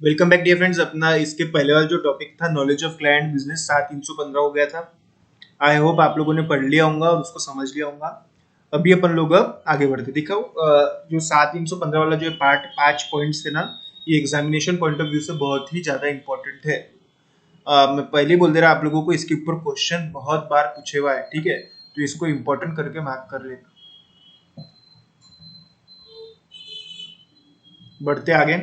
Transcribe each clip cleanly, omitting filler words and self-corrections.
Welcome back dear friends. अपना इसके पहले वाला जो टॉपिक था नॉलेज ऑफ क्लाइंट बिजनेस 315 हो गया था। आई होप आप लोगों ने पढ़ लिया होगा और उसको समझ लिया होगा। अभी अपन लोग अब आगे बढ़ते दिखाओ। जो 315 वाला जो पार्ट 5 पॉइंट्स थे ना, ये एग्जामिनेशन पॉइंट ऑफ व्यू से बहुत ही ज्यादा इंपॉर्टेंट है। मैं पहले ही बोल दे रहा आप लोगों को, इसके ऊपर क्वेश्चन बहुत बार पूछे हुआ है, ठीक है? तो इसको इंपॉर्टेंट करके मार्क कर लेना। बढ़ते आगे।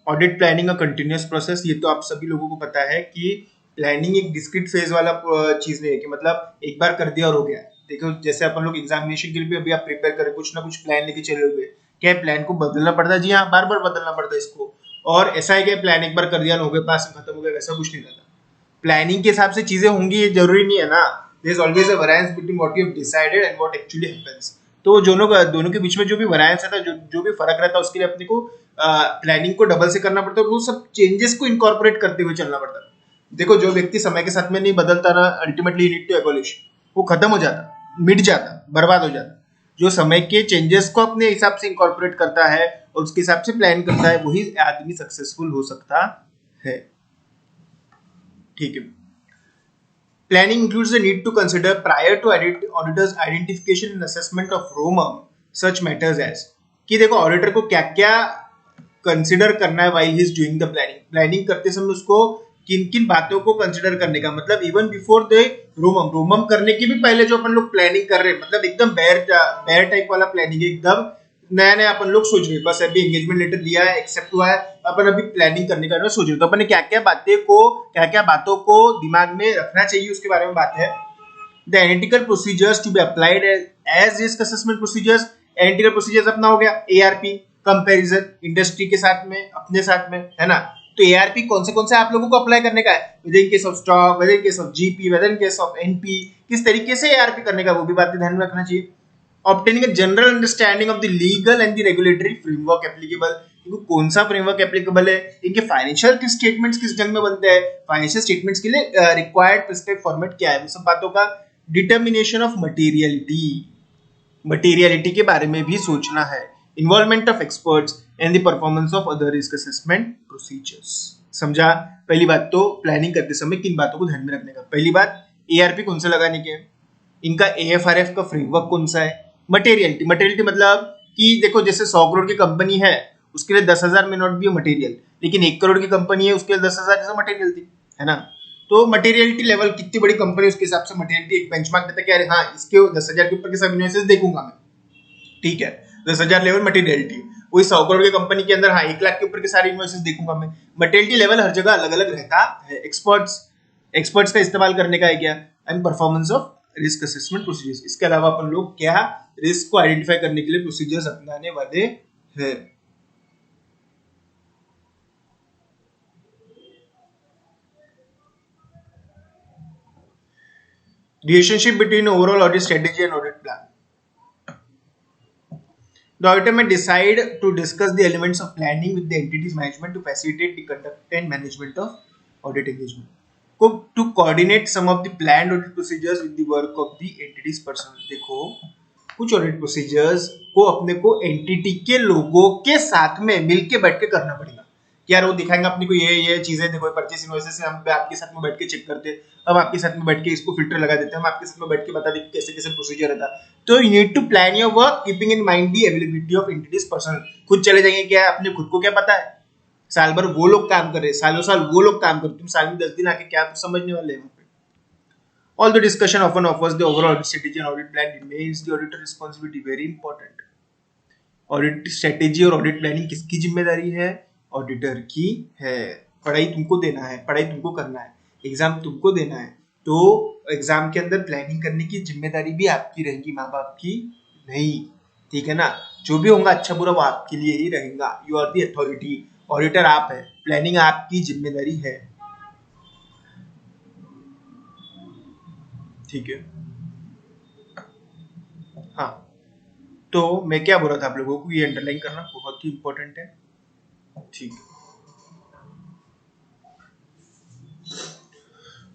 Audit planning a continuous process. ये तो आप सभी लोगों को पता है कि प्लानिंग एक डिस्क्रीट फेज वाला चीज नहीं है कि मतलब एक बार कर दिया और हो गया। देखो जैसे अपन लोग एग्जामिनेशन के लिए भी अभी आप प्रिपेयर करें, कुछ ना कुछ प्लान लेके चले हुए, क्या प्लान को बदलना पड़ता है? जी हाँ, बार बार बदलना पड़ता है इसको। और ऐसा है कि प्लान एक बार कर दिया हो गया, पास खत्म हो गया, वैसा कुछ नहीं रहता। प्लानिंग के हिसाब से चीजें होंगी ये जरूरी नहीं है ना। There is always a variance between what you have decided and what actually happens. तो दोनों के बीच में जो भी वेरिएंस रहता है, जो भी फर्क रहता है, उसके लिए अपने को प्लानिंग को डबल से करना पड़ता है और वो सब चेंजेस को इनकॉर्पोरेट करते हुए चलना पड़ता है। देखो जो व्यक्ति समय के साथ में नहीं बदलता ना, अल्टीमेटली नीड टू एबॉलिश, वो खत्म हो जाता, मिट जाता, बर्बाद हो जाता। जो समय के चेंजेस को अपने हिसाब से इनकॉर्पोरेट करता है और उसके हिसाब से प्लान करता है, वही आदमी सक्सेसफुल हो सकता है। ठीक है। Planning includes the need to consider prior to auditor's identification and assessment of ROMM such matters as कि देखो ऑडिटर को क्या क्या कंसिडर करना है while he is doing the planning। Planning करते समय उसको किन किन बातों को कंसिडर करने का, मतलब इवन बिफोर द रोमम करने के भी पहले जो अपन लोग प्लानिंग कर रहे हैं, मतलब एकदम बैर टाइप वाला प्लानिंग, एकदम नया नया अपन लोग सोच रहे हैं, बस अभी एंगेजमेंट लेटर लिया है, एक्सेप्ट हुआ है, अपन अभी प्लानिंग करने का सोच रहे हैं, तो अपन ने क्या क्या बातों को दिमाग में रखना चाहिए उसके बारे में बात है। The analytical procedures to be applied as risk assessment procedures. Analytical procedures अपना हो गया एआरपी, कंपैरिजन इंडस्ट्री के साथ में, अपने साथ में, है ना? तो एआरपी कौन से आप लोगों को अप्लाई करने का है, whether in case of stock, whether in case of GP, whether in case of NP, किस तरीके से एआरपी करने का, वो भी बातें ध्यान में रखना चाहिए। obtaining a general understanding of the legal and the regulatory framework applicable। इनको कौन सा फ्रेमवर्क एप्लीकेबल है, इनके फाइनेंशियल स्टेटमेंट्स किस ढंग में बनते हैं, फाइनेंशियल स्टेटमेंट्स के लिए रिक्वायर्ड प्रिस्क्राइब फॉर्मेट क्या है, सब बातों का डिटर्मिनेशन ऑफ मटेरियलिटी के बारे में भी सोचना है। Involvement of experts and the performance of other risk assessment procedures. समझा? पहली बात तो प्लानिंग करते समय किन बातों को ध्यान में रखने का। पहली बात, एआरपी कौन सा लगाने के, इनका एएफआरएफ का फ्रेमवर्क कौन सा है। मटेरियलिटी मतलब कि देखो जैसे 100 करोड़ की कंपनी है, उसके लिए 10,000 में नॉट बी मटेरियल, लेकिन 1 करोड़ की कंपनी है, उसके लिए 10,000 जैसा मटेरियल थी, है ना? तो मटेरियलिटी लेवल, कितनी बड़ी कंपनी, उसके हिसाब से मटेरियलिटी एक बेंचमार्क देता है कि अरे हाँ, इसके 10,000 के ऊपर के सब इन्वेस्टर्स देखूंगा मैं, ठीक है? 10,000 लेवल मटेरियलिटी। वही 100 करोड़ की कंपनी के अंदर हाँ 1 लाख के ऊपर के सारे इन्वेस्टर्स देखूंगा मैं। मटेरियलिटी लेवल हर जगह अलग अलग रहता है। एक्सपर्ट्स का इस्तेमाल करने का है क्या, and performance of risk assessment procedures. इसके अलावा अपन लोग क्या रिस्क को आइडेंटिफाई करने के लिए प्रोसीजर्स अपनाने वाले हैं। Relationship between overall audit strategy and audit plan. The auditor may decide to discuss the elements of planning with the entity's management to facilitate the conduct and management of audit engagement. To coordinate some of the planned audit procedures with the work of the entity's personnel। देखो कुछ audit procedures को अपने को entity के लोगों के साथ में मिलके बैठ के करना पड़ेगा कि यार वो दिखाएंगे अपने को ये चीजें, देखो परचेस इनवॉइसेस हम आपके साथ में बैठ के चेक करते हैं, हम आपके साथ में बैठ के इसको फिल्टर लगा देते हैं, हम आपके साथ में बैठ के बता देंगे कैसे कैसे प्रोसीजर रहता है। तो you need to plan your work keeping in mind the availability of entities personal. खुद चले जाएंगे क्या, अपने खुद को क्या पता है, साल भर वो लोग काम कर रहे हैं, सालों साल वो लोग काम कर रहे, तुम साल में 10 दिन आके क्या तो समझने वाले हैं। All the discussion often offers the overall audit strategy and audit plan remains the auditor responsibility। Very important। Audit strategy और ऑडिट प्लानिंग किसकी जिम्मेदारी है? ऑडिटर की है। पढ़ाई तुमको देना है, पढ़ाई तुमको करना है, एग्जाम तुमको देना है, तो एग्जाम के अंदर प्लानिंग करने की जिम्मेदारी भी आपकी रहेगी, माँ बाप की नहीं, ठीक है ना? जो भी होगा अच्छा बुरा वो आपके लिए ही रहेगा। You are the authority, auditor आप है, प्लानिंग आपकी जिम्मेदारी है, ठीक है? हाँ, तो मैं क्या बोल रहा था आप लोगों को, ये अंडरलाइन करना बहुत ही इंपॉर्टेंट है, ठीक।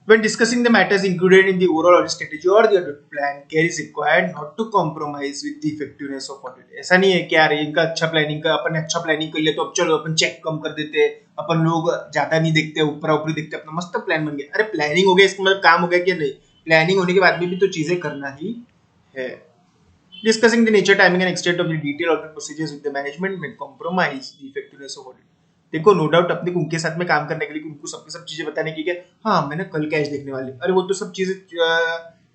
When discussing the matters included in the overall audit strategy or the audit plan, care is required not to compromise with the effectiveness of audit. ऐसा नहीं है कि यार इनका अच्छा प्लानिंग का अपन अच्छा प्लानिंग कर लिया तो अब चलो अपन चेक कम कर देते, अपन लोग ज्यादा नहीं देखते, ऊपर ऊपरी देखते, अपना मस्त प्लान बन गया। अरे प्लानिंग हो गया, इसका मतलब काम हो गया कि नहीं? प्लानिंग होने के बाद भी तो चीजें करना ही है। Discussing the nature, timing and extent of the detailed audit procedures with the management may compromise the effectiveness of audit. देखो नो डाउट अपने को उनके साथ में काम करने के लिए उनको सबकी सब चीजें बताने की, हाँ मैंने कल कैश देखने वाले, अरे वो तो सब चीजें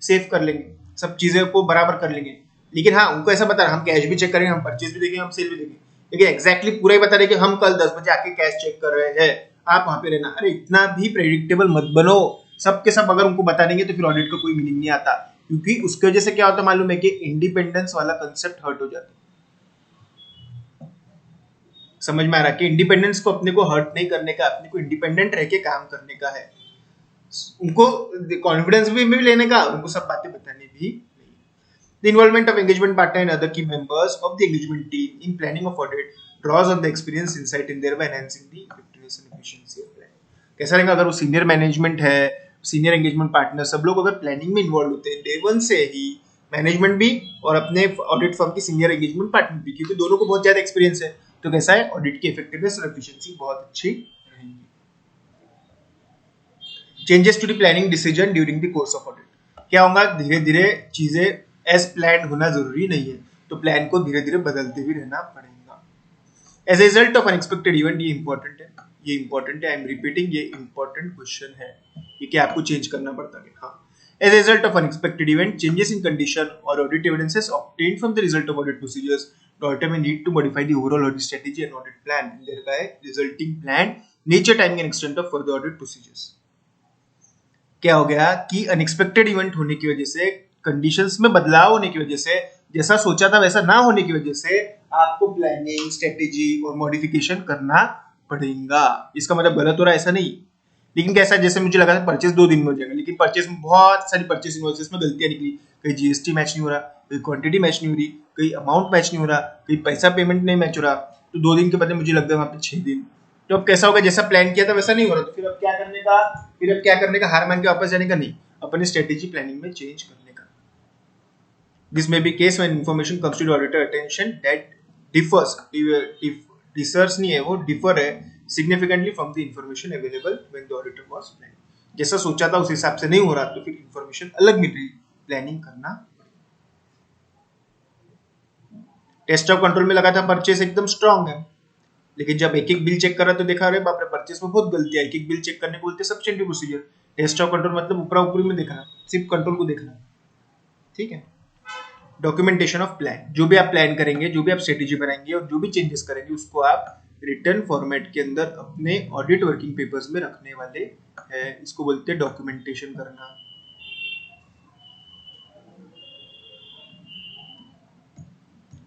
सेव कर लेंगे, सब चीजें को बराबर कर लेंगे, लेकिन हाँ उनको ऐसा बता हम कैश भी चेक करेंगे, हम परचेज भी देखेंगे, हम सेल भी देखेंगे, लेकिन एग्जैक्टली पूरा ही बता रहे कि हम कल 10 बजे आके कैश चेक कर रहे हैं, आप वहां पे रहना। अरे इतना भी प्रेडिक्टेबल मत बनो, सबके सब अगर उनको बता देंगे तो फिर ऑडिट का कोई मीनिंग नहीं आता, क्योंकि उसकी वजह से क्या होता है मालूम है कि इंडिपेंडेंस वाला कंसेप्ट हर्ट हो जाता है। समझ में आ रहा है कि इंडिपेंडेंस को अपने को हर्ट नहीं करने का, अपने को इंडिपेंडेंट रह के काम करने का है, उनको कॉन्फिडेंस भी लेने का, उनको सब बातें बताने भी नहीं। The involvement of engagement partner and other key members of the engagement team in planning of audit draws on the experience, insight in thereby enhancing the effectiveness and efficiency of plan. कैसा रहेगा अगर वो senior management है, senior engagement partner, सब लोग अगर planning में involve होते हैं डे वन से ही, मैनेजमेंट भी और अपने ऑडिट फर्म की सीनियर एंगेजमेंट पार्टनर भी, क्योंकि दोनों को बहुत ज्यादा एक्सपीरियंस है, तो कैसा है ऑडिट की इफेक्टिवनेस और एफिशिएंसी बहुत अच्छी रहेगी। Changes to the planning decision during the course of audit, क्या होगा धीरे धीरे चीजें एज प्लान होना जरूरी नहीं है, तो प्लान को धीरे धीरे बदलते भी रहना पड़ेगा। As a result of unexpected event, ये इंपॉर्टेंट है, ये इंपॉर्टेंट है, आई एम रिपीटिंग, ये इंपॉर्टेंट क्वेश्चन है, ये कि आपको चेंज करना पड़ता है। हाँ, as a result of unexpected event, changes in condition or audit evidences obtained from the result of audit procedures, the auditor may need to modify the overall audit strategy and audit plan, and thereby resulting plan, nature, timing and extent of further audit procedures. क्या हो गया कि unexpected event होने की वजह से, conditions में बदलाव होने की वजह से, जैसा सोचा था वैसा ना होने की वजह से आपको प्लानिंग, स्ट्रेटेजी और मॉडिफिकेशन करना पड़ेगा। इसका मतलब गलत हो रहा है ऐसा नहीं, लेकिन कैसा, जैसे मुझे लगा था परचेस 2 दिन में हो जाएगा, लेकिन परचेस में बहुत सारी परचेस इनवॉइसेस में गलतियां निकली, कहीं जीएसटी मैच नहीं हो रहा, कहीं क्वांटिटी मैच नहीं हो रही, कहीं अमाउंट मैच नहीं हो रहा, कहीं पैसा पेमेंट नहीं मैच हो रहा, तो 2 दिन के बदले मुझे लगता है वहां पे 6 दिन। तो अब कैसा होगा, जैसा प्लान किया था वैसा नहीं हो रहा, तो फिर अब क्या करने का, हार मान के वापस जाने का नहीं, अपनी स्ट्रेटेजी प्लानिंग में चेंज करने का। This may be case when information comes to the auditor attention that differs नहीं है, वो डिफर है significantly from the information available when the auditor was planning. जैसा सोचा था उस हिसाब से नहीं हो रहा, तो फिर इंफॉर्मेशन अलग मिल रही, प्लानिंग करना। टेस्ट ऑफ कंट्रोल में लगा था परचेस एकदम स्ट्रांग है, लेकिन जब एक एक बिल चेक करा तो देखा अरे बाप रे परचेस में बहुत गलतियां, एक एक बिल चेक करने को बोलते सब्स्टेंटिव प्रोसीजर। टेस्ट ऑफ कंट्रोल मतलब ऊपरा ऊपरी में देखना, सिर्फ कंट्रोल को देखना, ठीक है। डॉक्यूमेंटेशन ऑफ प्लान, जो भी आप प्लान करेंगे, जो भी आप स्ट्रेटेजी बनाएंगे और जो भी चेंजेस करेंगे, उसको आप रिटर्न फॉर्मेट के अंदर अपने ऑडिट वर्किंग पेपर्स में रखने वाले हैं, इसको बोलते हैं डॉक्यूमेंटेशन करना।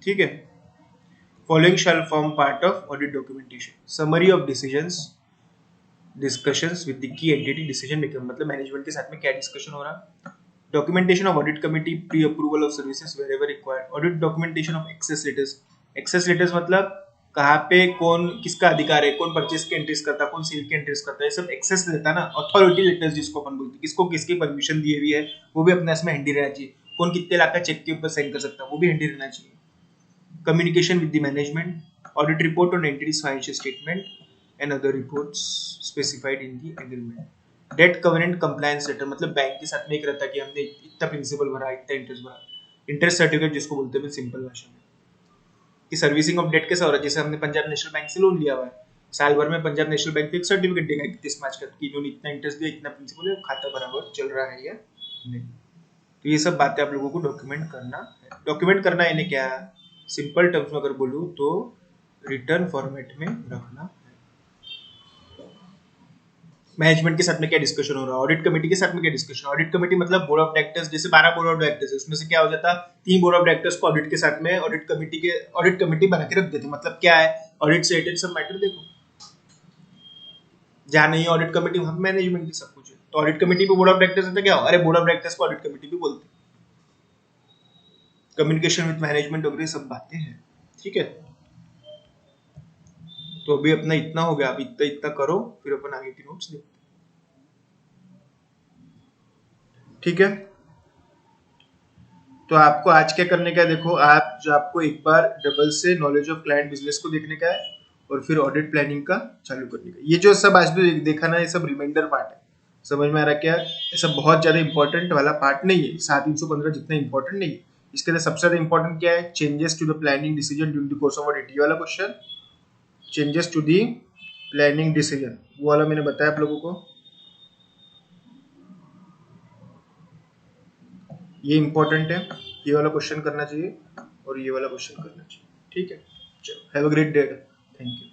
ठीक है, following shall form part of audit documentation, summary of decisions, discussions with the key entity decision maker, मतलब मैनेजमेंट के साथ में क्या डिस्कशन हो रहा। Documentation of audit committee pre approval of services wherever required, audit documentation of access letters, access letters मतलब कहाँ पे कौन किसका अधिकार है, कौन परचेस के एंट्रीज करता है, कौन सेल के एंट्रीज करता है, ये सब एक्सेस लेता है ना। अथॉरिटी लेटर्स जिसको अपन बोलते हैं, किसको किसकी परमिशन दी हुई है, वो भी अपने इसमें हैंडी रहना चाहिए, कौन कितने लाख का चेक के ऊपर साइन कर सकता है, वो भी हैंडी रहना चाहिए। Communication with the management, audit report on entities financial statement and other reports specified in the agreement. Debt covenant compliance letter, मतलब बैंक के साथ में एक रहता है कि हमने इतना प्रिंसिपल भरा, इतना इंटरेस्ट भरा। इंटरेस्ट सर्टिफिकेट जिसको बोलते हैं सिंपल भाषा में, कि सर्विसिंग ऑफ डेट कैसा हो रहा है, जैसे हमने पंजाब नेशनल बैंक से लोन लिया हुआ है, साल भर में पंजाब नेशनल बैंक एक सर्टिफिकेट देगा 31 मार्च का कि इन्होंने इतना इंटरेस्ट दिया, इतना प्रिंसिपल है, खाता बराबर चल रहा है या नहीं। तो ये सब बातें आप लोगों को डॉक्यूमेंट करना है। डॉक्यूमेंट करना यानी क्या, सिंपल टर्म्स में अगर बोलूं तो रिटर्न फॉर्मेट में रखना। मैनेजमेंट के साथ में क्या डिस्कशन हो रहा है, ऑडिट कमेटी के साथ में क्या डिस्कशन। ऑडिट कमेटी मतलब बोर्ड ऑफ डायरेक्टर्स, जैसे 12 बोर्ड ऑफ डायरेक्टर्स है, उसमें से क्या हो जाता, 3 बोर्ड ऑफ डायरेक्टर्स को ऑडिट के साथ में ऑडिट कमेटी बना के रख देते। मतलब क्या है, ऑडिट से रिलेटेड सब मैटर देखो, जहां नहीं ऑडिट कमेटी वहां मैनेजमेंट की सब कुछ है। तो ऑडिट कमेटी पे बोर्ड ऑफ डायरेक्टर्स है तो क्या हो, अरे बोर्ड ऑफ डायरेक्टर्स को ऑडिट कमेटी भी बोलते हैं। कम्युनिकेशन विद मैनेजमेंट वगैरह सब बातें हैं, ठीक है। तो अभी अपना इतना हो गया, अब इतना इतना करो, फिर अपन आगे की नोट्स देखते हैं। ठीक है, तो आपको आज क्या करने का है, देखो आप जो आपको एक बार डबल से नॉलेज ऑफ क्लाइंट बिजनेस को देखने का है और फिर ऑडिट प्लानिंग का चालू करने का। ये जो सब आज भी देखा ना, ये सब रिमाइंडर पार्ट है। समझ में आ रहा क्या? ये सब बहुत ज्यादा इंपॉर्टेंट वाला पार्ट नहीं है, 315 जितना इंपॉर्टेंट नहीं है। इसके लिए सबसे ज्यादा इंपॉर्टेंट क्या है? Changes to the planning decision during the course of audit, ये वाला question. Changes to the planning decision, वो वाला मैंने बताया आप लोगों को, ये इंपॉर्टेंट है, ये वाला क्वेश्चन करना चाहिए और ये वाला क्वेश्चन करना चाहिए। ठीक है, चलो, have a great day, thank you.